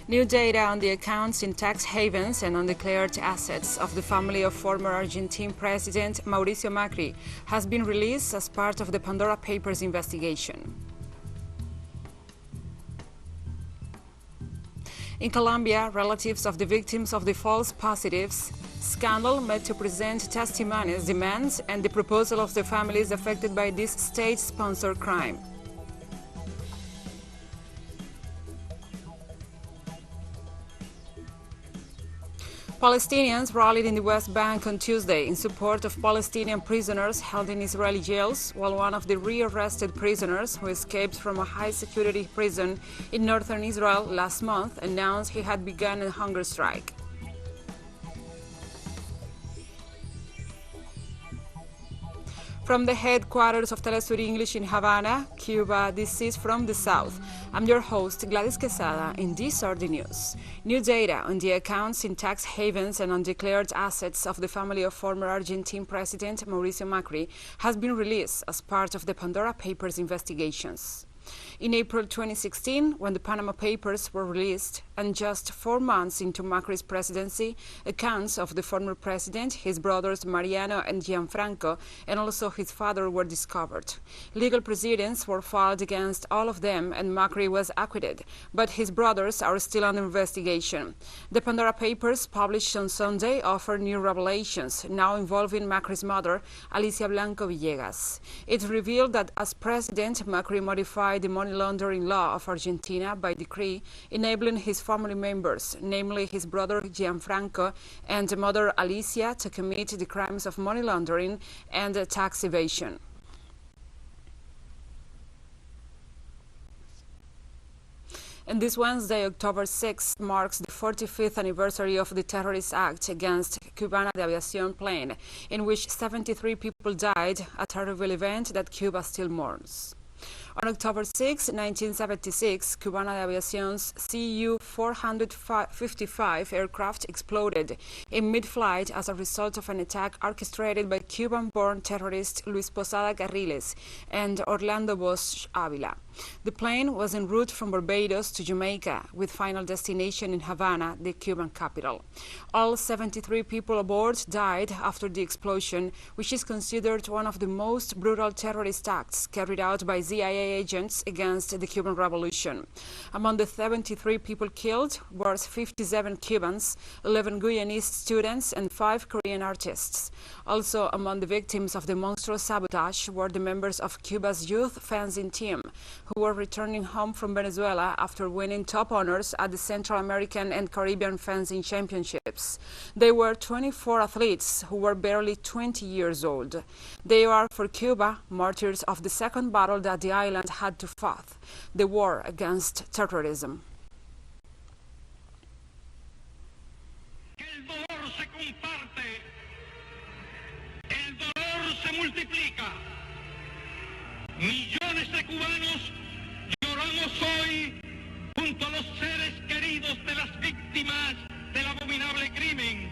New data on the accounts in tax havens and undeclared assets of the family of former Argentine President Mauricio Macri has been released as part of the Pandora Papers investigation. In Colombia, relatives of the victims of the false positives scandal met to present testimonies, demands, and the proposal of the families affected by this state-sponsored crime. Palestinians rallied in the West Bank on Tuesday in support of Palestinian prisoners held in Israeli jails, while one of the rearrested prisoners who escaped from a high-security prison in northern Israel last month announced he had begun a hunger strike. From the headquarters of TeleSUR English in Havana, Cuba, this is From the South. I'm your host, Gladys Quesada, and these are the news. New data on the accounts in tax havens and undeclared assets of the family of former Argentine President Mauricio Macri has been released as part of the Pandora Papers investigations. In April 2016, when the Panama Papers were released, and just 4 months into Macri's presidency, accounts of the former president, his brothers Mariano and Gianfranco, and also his father were discovered. Legal proceedings were filed against all of them, and Macri was acquitted, but his brothers are still under investigation. The Pandora Papers, published on Sunday, offer new revelations, now involving Macri's mother, Alicia Blanco Villegas. It revealed that as president, Macri modified the money laundering law of Argentina by decree, enabling his family members, namely his brother Gianfranco and mother Alicia, to commit the crimes of money laundering and tax evasion. And this Wednesday, October 6, marks the 45th anniversary of the terrorist act against Cubana de Aviación plane, in which 73 people died, a terrible event that Cuba still mourns. On October 6, 1976, Cubana de Aviación's Cu-455 aircraft exploded in mid-flight as a result of an attack orchestrated by Cuban-born terrorist Luis Posada Carriles and Orlando Bosch Avila. The plane was en route from Barbados to Jamaica, with final destination in Havana, the Cuban capital. All 73 people aboard died after the explosion, which is considered one of the most brutal terrorist acts carried out by CIA agents against the Cuban Revolution. Among the 73 people killed were 57 Cubans, 11 Guyanese students, and 5 Korean artists. Also among the victims of the monstrous sabotage were the members of Cuba's youth fencing team, who were returning home from Venezuela after winning top honors at the Central American and Caribbean Fencing Championships. They were 24 athletes who were barely 20 years old. They are, for Cuba, martyrs of the second battle that the island had to fight, the war against terrorism. El dolor se comparte, el dolor se multiplica. Millones de cubanos lloramos hoy junto a los seres queridos de las víctimas del abominable crimen.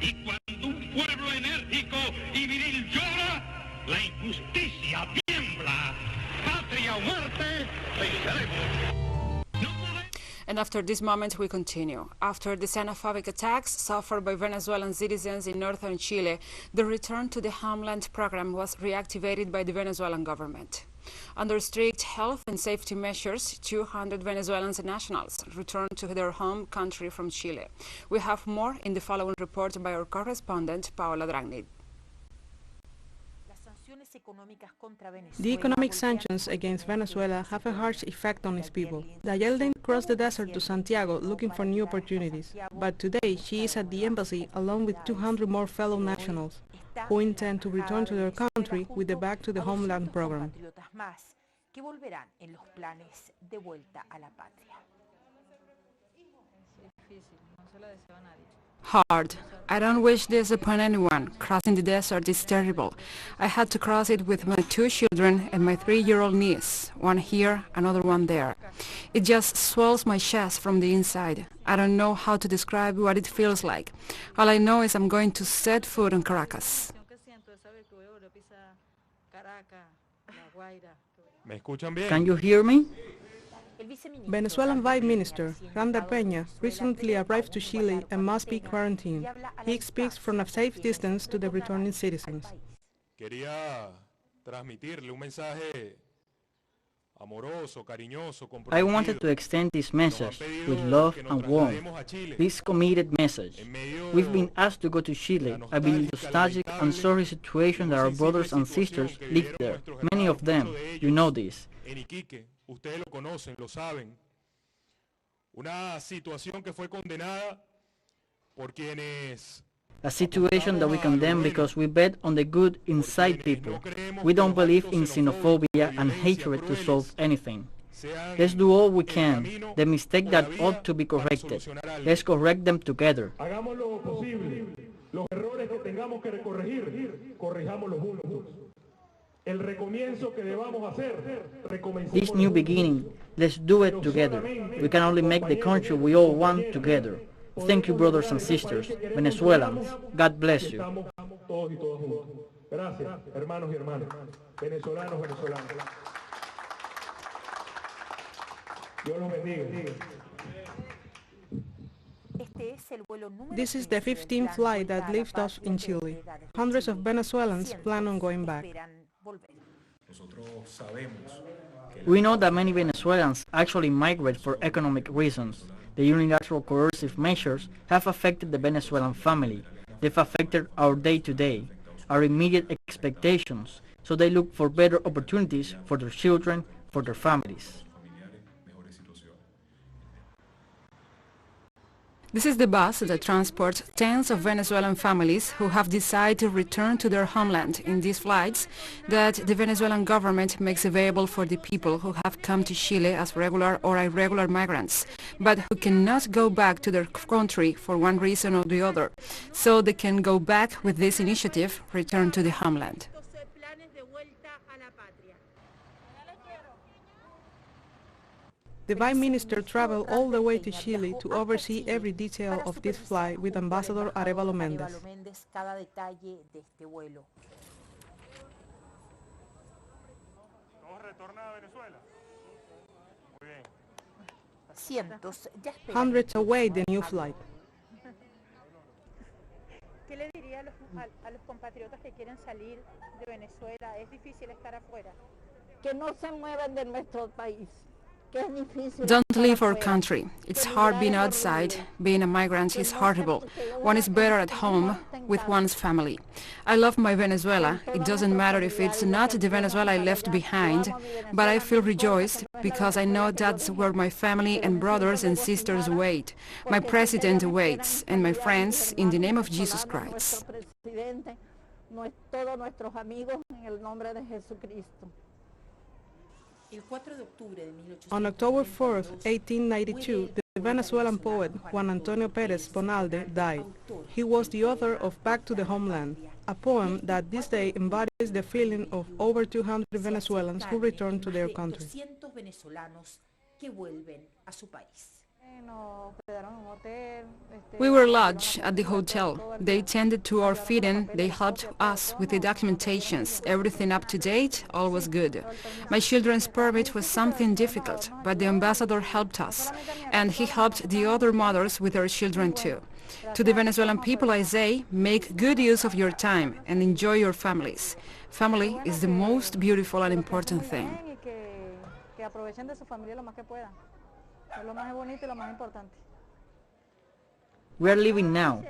Y cuando un pueblo enérgico y viril llora, la injusticia tiembla. Patria o muerte, venceremos. And after this moment, we continue. After the xenophobic attacks suffered by Venezuelan citizens in northern Chile, the Return to the Homeland program was reactivated by the Venezuelan government. Under strict health and safety measures, 200 Venezuelan nationals returned to their home country from Chile. We have more in the following report by our correspondent, Paola Dragnit. The economic sanctions against Venezuela have a harsh effect on its people. Dayelden crossed the desert to Santiago looking for new opportunities, but today she is at the embassy along with 200 more fellow nationals who intend to return to their country with the Back to the Homeland program. Hard. I don't wish this upon anyone. Crossing the desert is terrible. I had to cross it with my 2 children and my 3-year-old niece, one here, another one there. It just swells my chest from the inside. I don't know how to describe what it feels like. All I know is I'm going to set foot on Caracas. Can you hear me? Venezuelan Vice Minister Randall Peña recently arrived to Chile and must be quarantined. He speaks from a safe distance to the returning citizens. Quería transmitirle un mensaje amoroso, cariñoso, I wanted to extend this message with love and warmth, this committed message. We've been asked to go to Chile, a very nostalgic and sorry situation that our brothers and sisters live there. Many of them, you know this. En Iquique, ustedes lo conocen, lo saben. Una situación que fue condenada por quienes A situation that we condemn because we bet on the good inside people. We don't believe in xenophobia and hatred to solve anything. Let's do all we can. The mistake that ought to be corrected, let's correct them together. Hagamos lo posible. Los errores que tengamos que corregir, corrijámoslos juntos. El recomienzo que debamos hacer, recomencemos. This new beginning, let's do it together. We can only make the country we all want together. Thank you, brothers and sisters, Venezuelans. God bless you. Todos y todas juntos. Gracias, hermanos y hermanas, venezolanos, venezolanas. Dios los bendiga. This is the 15th flight that leaves us in Chile. Hundreds of Venezuelans plan on going back. We know that many Venezuelans actually migrate for economic reasons. The unilateral coercive measures have affected the Venezuelan family. They've affected our day-to-day, our immediate expectations, so they look for better opportunities for their children, for their families. This is the bus that transports tens of Venezuelan families who have decided to return to their homeland in these flights that the Venezuelan government makes available for the people who have come to Chile as regular or irregular migrants, but who cannot go back to their country for one reason or the other. So they can go back with this initiative, return to the homeland. The Vice Minister traveled all the way to Chile to oversee every detail of this flight with Ambassador Arevalo Méndez. Hundreds await the new flight. ¿Qué le diría a los compatriotas que quieren salir de Venezuela? Es difícil estar afuera. Que no se muevan de nuestro país. Don't leave our country. It's hard being outside. Being a migrant is horrible. One is better at home with one's family. I love my Venezuela. It doesn't matter if it's not the Venezuela I left behind, but I feel rejoiced because I know that's where my family and brothers and sisters wait. My president waits, and my friends, in the name of Jesus Christ. On October 4, 1892, the Venezuelan poet Juan Antonio Pérez Bonalde died. He was the author of Back to the Homeland, a poem that this day embodies the feeling of over 200 Venezuelans who returned to their country. We were lodged at the hotel. They tended to our feeding, they helped us with the documentations, everything up to date, all was good. My children's permit was something difficult, but the ambassador helped us, and he helped the other mothers with their children too. To the Venezuelan people I say, make good use of your time and enjoy your families. Family is the most beautiful and important thing. We are living now.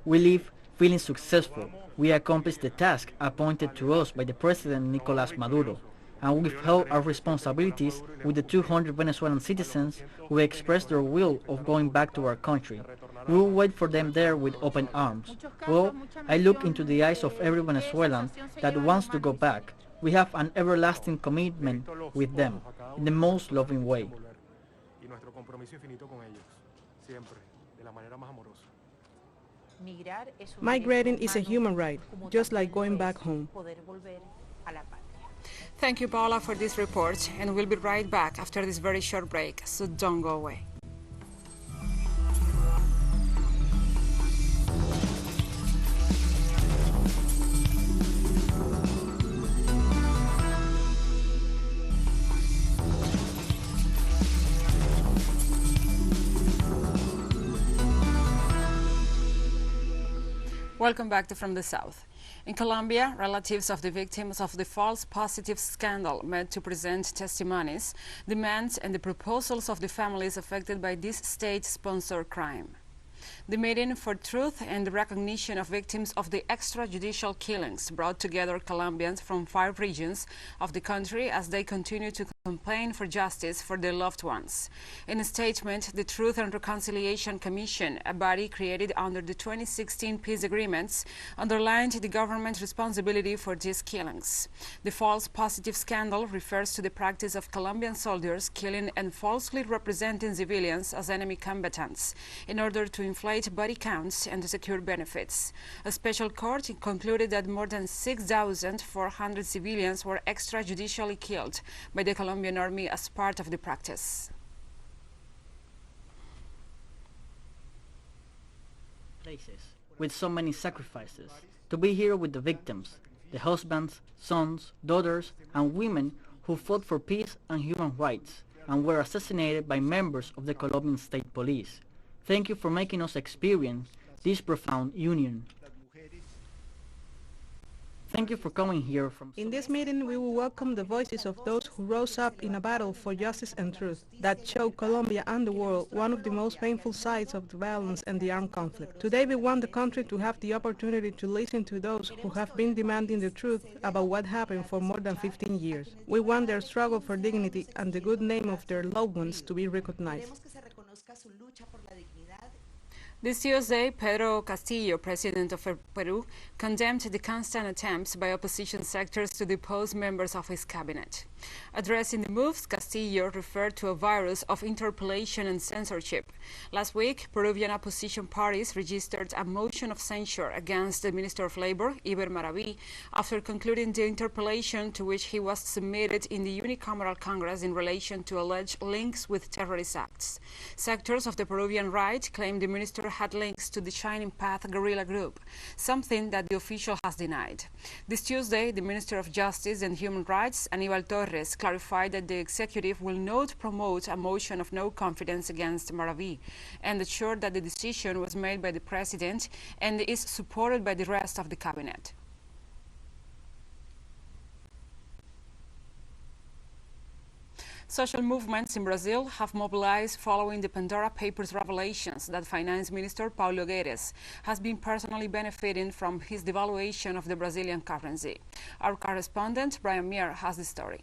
We live feeling successful. We accomplished the task appointed to us by the President Nicolás Maduro, and we've held our responsibilities with the 200 Venezuelan citizens who expressed their will of going back to our country. We will wait for them there with open arms. Well, I look into the eyes of every Venezuelan that wants to go back. We have an everlasting commitment with them in the most loving way. Migrating is a human right, just like going back home. Thank you, Paula, for this report, and we'll be right back after this very short break, so don't go away. Welcome back to From the South. In Colombia, relatives of the victims of the false positive scandal met to present testimonies, demands, and the proposals of the families affected by this state-sponsored crime. The Meeting for Truth and the Recognition of Victims of the Extrajudicial Killings brought together Colombians from 5 regions of the country as they continue to campaign for justice for their loved ones. In a statement, the Truth and Reconciliation Commission, a body created under the 2016 peace agreements, underlined the government's responsibility for these killings. The false positive scandal refers to the practice of Colombian soldiers killing and falsely representing civilians as enemy combatants in order to inflate body counts and to secure benefits. A special court concluded that more than 6,400 civilians were extrajudicially killed by the Colombian army as part of the practice. Places with so many sacrifices, to be here with the victims, the husbands, sons, daughters, and women who fought for peace and human rights and were assassinated by members of the Colombian State Police. Thank you for making us experience this profound union. Thank you for coming here from... In this meeting, we will welcome the voices of those who rose up in a battle for justice and truth that showed Colombia and the world one of the most painful sides of the violence and the armed conflict. Today, we want the country to have the opportunity to listen to those who have been demanding the truth about what happened for more than 15 years. We want their struggle for dignity and the good name of their loved ones to be recognized. This Tuesday, Pedro Castillo, president of Peru, condemned the constant attempts by opposition sectors to depose members of his cabinet. Addressing the moves, Castillo referred to a virus of interpellation and censorship. Last week, Peruvian opposition parties registered a motion of censure against the Minister of Labor, Iber Maraví, after concluding the interpellation to which he was submitted in the unicameral Congress in relation to alleged links with terrorist acts. Sectors of the Peruvian right claim the minister had links to the Shining Path guerrilla group, something that the official has denied. This Tuesday, the Minister of Justice and Human Rights, Aníbal Torres, clarified that the executive will not promote a motion of no confidence against Maraví and assured that the decision was made by the president and is supported by the rest of the cabinet. Social movements in Brazil have mobilized following the Pandora Papers revelations that Finance Minister Paulo Guedes has been personally benefiting from his devaluation of the Brazilian currency. Our correspondent, Brian Mier, has the story.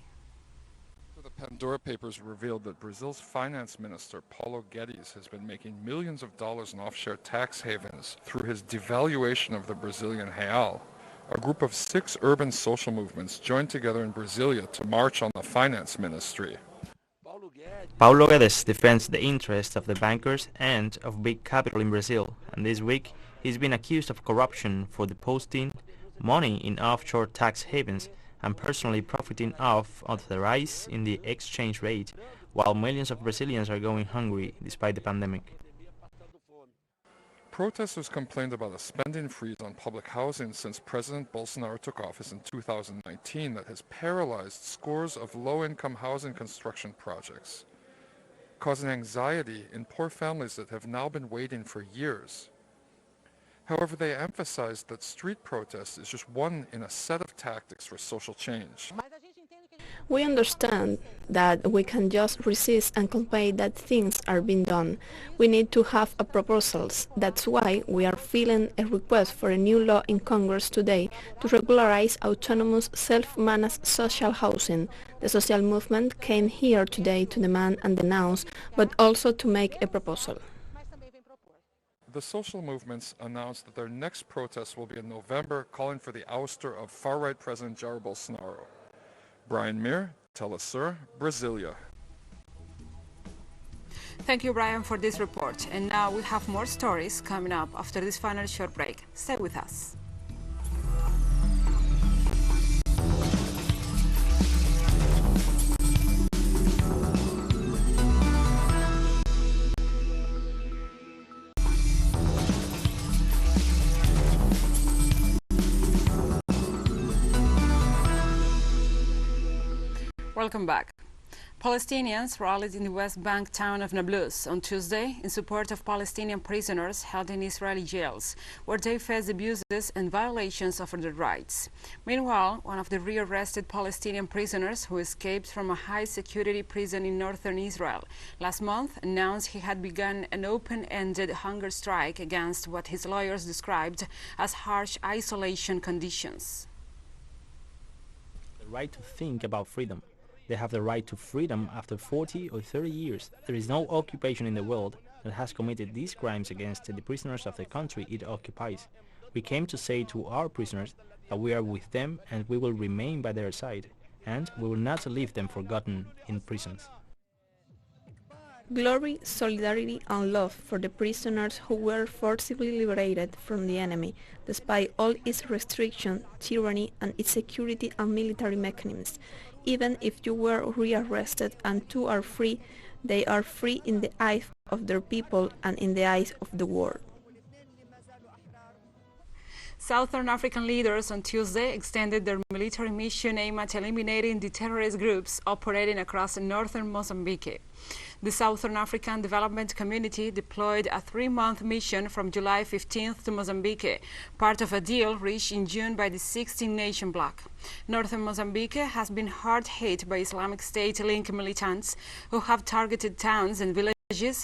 The Pandora Papers revealed that Brazil's finance minister, Paulo Guedes, has been making millions of dollars in offshore tax havens through his devaluation of the Brazilian real. A group of 6 urban social movements joined together in Brasilia to march on the finance ministry. Paulo Guedes defends the interests of the bankers and of big capital in Brazil, and this week he's been accused of corruption for depositing money in offshore tax havens and personally profiting off of the rise in the exchange rate, while millions of Brazilians are going hungry despite the pandemic. Protesters complained about a spending freeze on public housing since President Bolsonaro took office in 2019 that has paralyzed scores of low-income housing construction projects, causing anxiety in poor families that have now been waiting for years. However, they emphasized that street protest is just one in a set of tactics for social change. We understand that we can just resist and complain that things are being done. We need to have proposals. That's why we are filing a request for a new law in Congress today to regularize autonomous, self-managed social housing. The social movement came here today to demand and denounce, but also to make a proposal. The social movements announced that their next protest will be in November, calling for the ouster of far-right President Jair Bolsonaro. Brian Mier, TeleSUR, Brasilia. Thank you, Brian, for this report. And now we have more stories coming up after this final short break. Stay with us. Welcome back. Palestinians rallied in the West Bank town of Nablus on Tuesday in support of Palestinian prisoners held in Israeli jails, where they face abuses and violations of their rights. Meanwhile, one of the rearrested Palestinian prisoners who escaped from a high-security prison in northern Israel last month announced he had begun an open-ended hunger strike against what his lawyers described as harsh isolation conditions. The right to think about freedom. They have the right to freedom after 40 or 30 years. There is no occupation in the world that has committed these crimes against the prisoners of the country it occupies. We came to say to our prisoners that we are with them and we will remain by their side, and we will not leave them forgotten in prisons. Glory, solidarity and love for the prisoners who were forcibly liberated from the enemy, despite all its restriction, tyranny and its security and military mechanisms. Even if you were rearrested and two are free, they are free in the eyes of their people and in the eyes of the world. Southern African leaders on Tuesday extended their military mission aimed at eliminating the terrorist groups operating across northern Mozambique. The Southern African Development Community deployed a 3-month mission from July 15th to Mozambique, part of a deal reached in June by the 16-nation bloc. Northern Mozambique has been hard hit by Islamic State-linked militants who have targeted towns and villages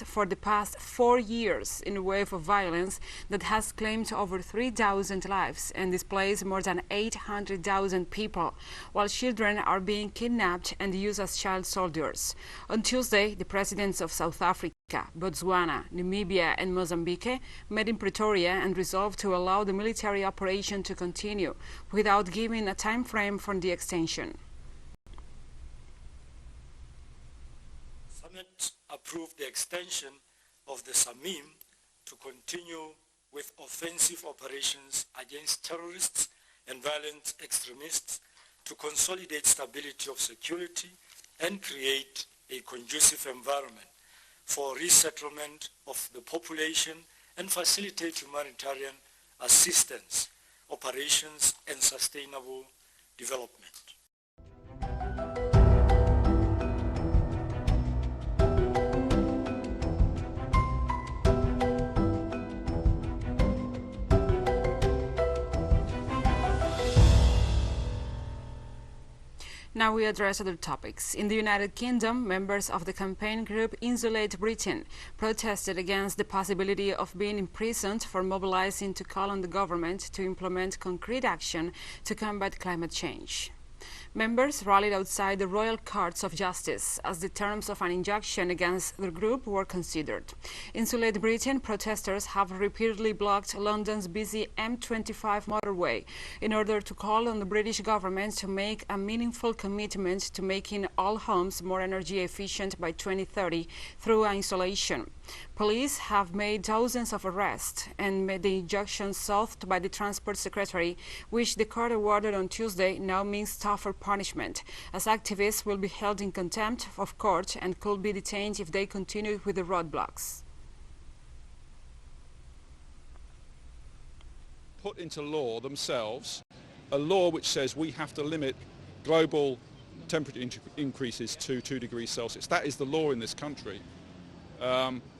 for the past 4 years in a wave of violence that has claimed over 3,000 lives and displaced more than 800,000 people, while children are being kidnapped and used as child soldiers. On Tuesday, the presidents of South Africa, Botswana, Namibia and Mozambique met in Pretoria and resolved to allow the military operation to continue without giving a time frame for the extension. Approved the extension of the SAMIM to continue with offensive operations against terrorists and violent extremists to consolidate stability of security and create a conducive environment for resettlement of the population and facilitate humanitarian assistance, operations and sustainable development. Now we address other topics. In the United Kingdom, members of the campaign group Insulate Britain protested against the possibility of being imprisoned for mobilizing to call on the government to implement concrete action to combat climate change. Members rallied outside the Royal Courts of Justice as the terms of an injunction against the group were considered. Insulate Britain protesters have repeatedly blocked London's busy M25 motorway in order to call on the British government to make a meaningful commitment to making all homes more energy efficient by 2030 through insulation. Police have made dozens of arrests and made the injunction sought by the Transport Secretary, which the court awarded on Tuesday, now means tougher punishment, as activists will be held in contempt of court and could be detained if they continue with the roadblocks. Put into law themselves a law which says we have to limit global temperature increases to 2 degrees Celsius. That is the law in this country.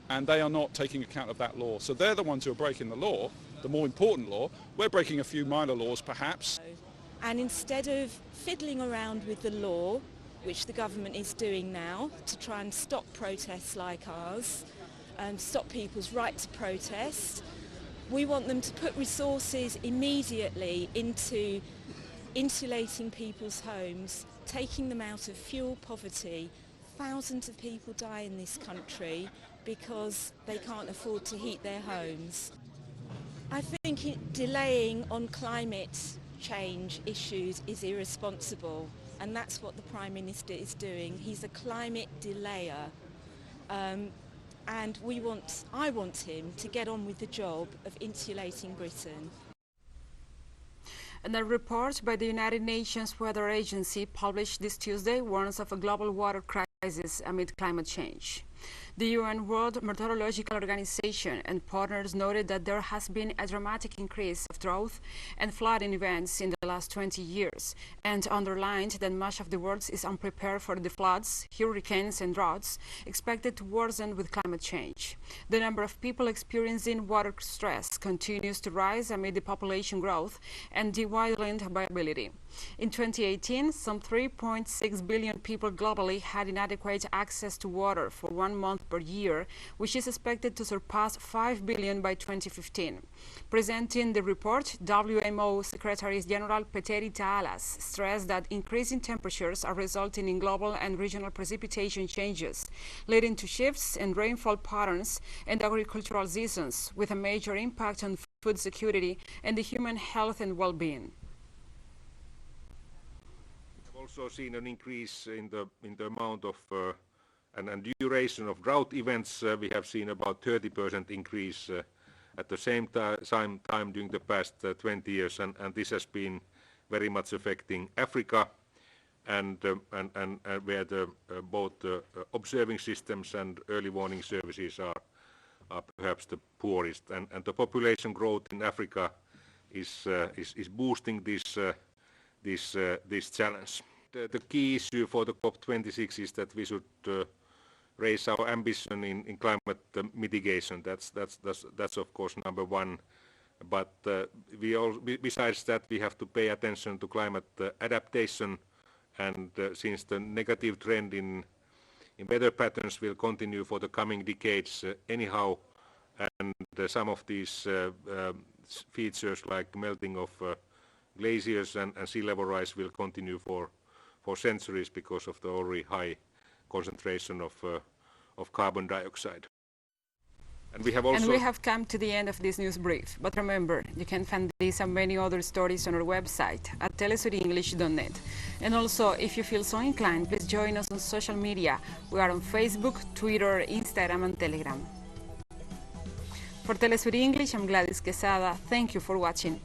And they are not taking account of that law. So they're the ones who are breaking the law, the more important law. We're breaking a few minor laws, perhaps. And instead of fiddling around with the law, which the government is doing now, to try and stop protests like ours, and stop people's right to protest, we want them to put resources immediately into insulating people's homes, taking them out of fuel poverty. Thousands of people die in this country because they can't afford to heat their homes. I think delaying on climate change issues is irresponsible, and that's what the Prime Minister is doing. He's a climate delayer, and I want him to get on with the job of insulating Britain. And a report by the United Nations Weather Agency published this Tuesday warns of a global water crisis amid climate change. The UN World Meteorological Organization and partners noted that there has been a dramatic increase of drought and flooding events in the last 20 years, and underlined that much of the world is unprepared for the floods, hurricanes and droughts expected to worsen with climate change. The number of people experiencing water stress continues to rise amid the population growth and the widening viability. In 2018, some 3.6 billion people globally had inadequate access to water for 1 month per year, which is expected to surpass 5 billion by 2015. Presenting the report, WMO Secretary General Petteri Taalas stressed that increasing temperatures are resulting in global and regional precipitation changes, leading to shifts in rainfall patterns and agricultural seasons, with a major impact on food security and the human health and well-being. Also seen an increase in the amount of and duration of drought events. We have seen about 30% increase at the same time during the past 20 years, and this has been very much affecting Africa, and where both observing systems and early warning services are perhaps the poorest, and the population growth in Africa is boosting this challenge. The key issue for the COP26 is that we should raise our ambition in climate mitigation. That's of course number one. But besides that, we have to pay attention to climate adaptation, and since the negative trend in weather patterns will continue for the coming decades anyhow, and some of these features like melting of glaciers and sea level rise will continue for centuries because of the already high concentration of carbon dioxide. And we have come to the end of this news brief. But remember, you can find these and many other stories on our website at telesurenglish.net. And also, if you feel so inclined, please join us on social media. We are on Facebook, Twitter, Instagram and Telegram. For TeleSUR English, I'm Gladys Quesada. Thank you for watching.